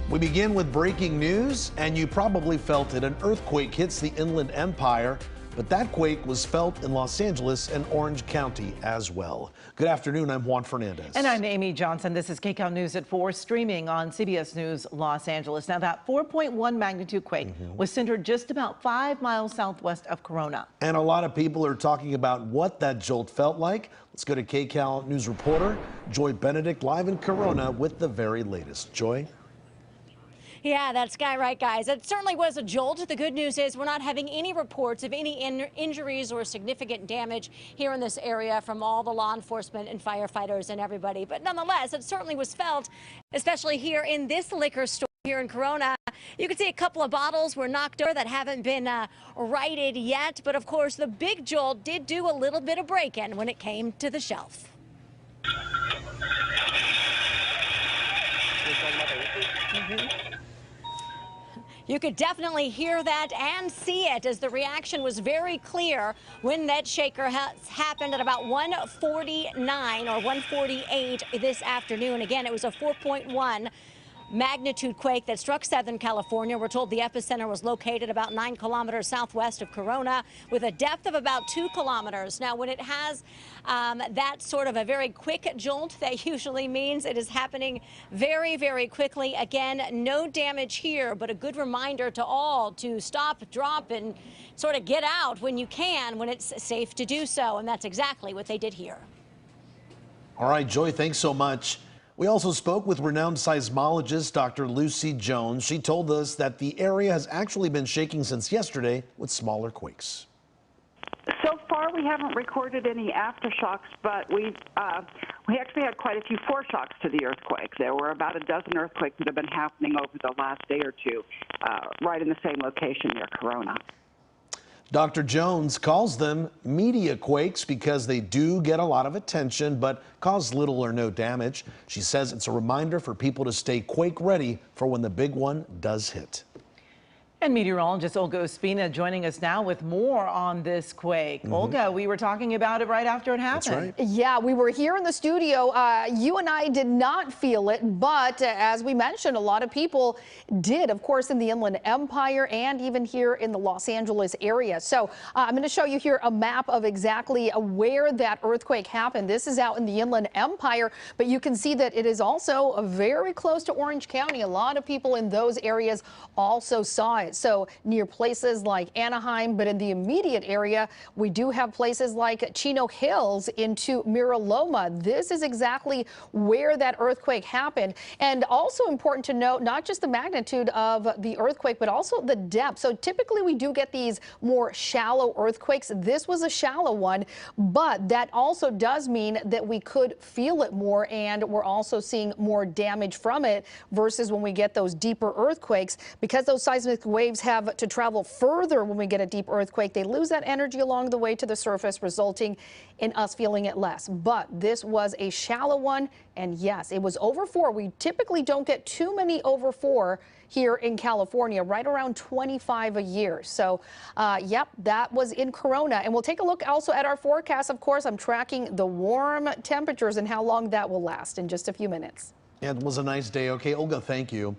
We begin with breaking news, and you probably felt it. An earthquake hits the Inland Empire, but that quake was felt in Los Angeles and Orange County as well. Good afternoon, I'm Juan Fernandez. And I'm Amy Johnson. This is KCAL News at 4, streaming on CBS News Los Angeles. Now, that 4.1 magnitude quake was centered just about 5 miles southwest of Corona. And a lot of people are talking about what that jolt felt like. Let's go to KCAL News reporter Joy Benedict live in Corona with the very latest. Joy? Yeah, that's right, guys. It certainly was a jolt. The good news is we're not having any reports of any injuries or significant damage here in this area from all the law enforcement and firefighters and everybody. But nonetheless, it certainly was felt, especially here in this liquor store here in Corona. You can see a couple of bottles were knocked over that haven't been righted yet. But of course, the big jolt did do a little bit of break-in when it came to the shelf. You could definitely hear that and see it, as the reaction was very clear when that shaker happened at about 1:49 or 1:48 this afternoon. Again, it was a 4.1 magnitude quake that struck Southern California. We're told the epicenter was located about 9 kilometers southwest of Corona with a depth of about 2 kilometers. Now, when it has that sort of a very quick jolt, that usually means it is happening very, very quickly. Again, no damage here, but a good reminder to all to stop, drop, and sort of get out when you can, when it's safe to do so. And that's exactly what they did here. All right, Joy, thanks so much. We also spoke with renowned seismologist Dr. Lucy Jones. She told us that the area has actually been shaking since yesterday with smaller quakes. So far, we haven't recorded any aftershocks, but we actually had quite a few foreshocks to the earthquake. There were about a dozen earthquakes that have been happening over the last day or two, right in the same location near Corona. Dr. Jones calls them media quakes because they do get a lot of attention but cause little or no damage. She says it's a reminder for people to stay quake ready for when the big one does hit. And meteorologist Olga Ospina joining us now with more on this quake. Olga, we were talking about it right after it happened. That's right. Yeah, we were here in the studio. You and I did not feel it, but as we mentioned, a lot of people did, of course, in the Inland Empire and even here in the Los Angeles area. So I'm going to show you here a map of exactly where that earthquake happened. This is out in the Inland Empire, but you can see that it is also very close to Orange County. A lot of people in those areas also saw it. So near places like Anaheim, but in the immediate area, we do have places like Chino Hills into Mira Loma. This is exactly where that earthquake happened. And also important to note, not just the magnitude of the earthquake, but also the depth. So typically we do get these more shallow earthquakes. This was a shallow one, but that also does mean that we could feel it more, and we're also seeing more damage from it versus when we get those deeper earthquakes. Because those seismic waves have to travel further when we get a deep earthquake, they lose that energy along the way to the surface, resulting in us feeling it less. But this was a shallow one, and yes, it was over 4. We typically don't get too many over 4 here in California, right around 25 a year. So, yep, that was in Corona. And we'll take a look also at our forecast. Of course, I'm tracking the warm temperatures and how long that will last in just a few minutes. Yeah, it was a nice day. Okay, Olga, thank you.